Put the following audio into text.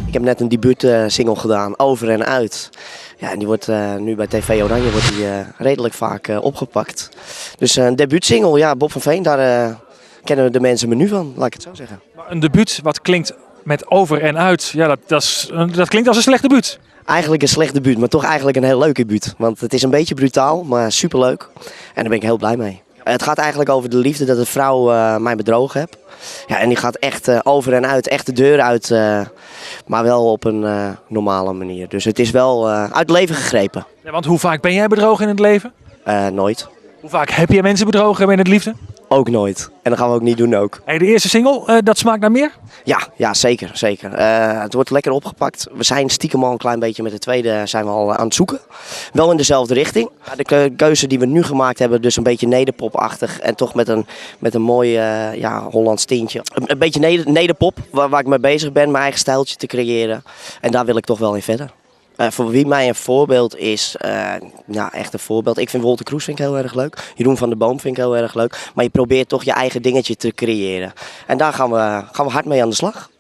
Ik heb net een debuutsingle gedaan, Over en Uit. Ja, en die wordt nu bij TV Oranje redelijk vaak opgepakt. Dus een debuutsingle, ja, Bob van Veen, daar kennen de mensen me nu van, laat ik het zo zeggen. Een debuut wat klinkt met over en uit, ja, dat klinkt als een slecht debuut. Eigenlijk een slecht debuut, maar toch eigenlijk een heel leuk debuut. Want het is een beetje brutaal, maar superleuk. En daar ben ik heel blij mee. Het gaat eigenlijk over de liefde dat een vrouw mij bedrogen heeft. Ja, en die gaat echt over en uit, echt de deur uit, maar wel op een normale manier. Dus het is wel uit het leven gegrepen. Ja, want hoe vaak ben jij bedrogen in het leven? Nooit. Hoe vaak heb je mensen bedrogen in het liefde? Ook nooit. En dat gaan we ook niet doen ook. Hey, de eerste single, dat smaakt naar meer? Ja, zeker. Het wordt lekker opgepakt. We zijn stiekem al een klein beetje met de tweede zijn we al aan het zoeken. Wel in dezelfde richting. De keuze die we nu gemaakt hebben, dus een beetje nederpopachtig. En toch met een mooi Hollands tintje. Een beetje nederpop, waar ik mee bezig ben, mijn eigen stijltje te creëren. En daar wil ik toch wel in verder. Voor wie mij een voorbeeld is, echt een voorbeeld. Ik vind Wolter Kroes vind ik heel erg leuk. Jeroen van der Boom vind ik heel erg leuk. Maar je probeert toch je eigen dingetje te creëren. En daar gaan we hard mee aan de slag.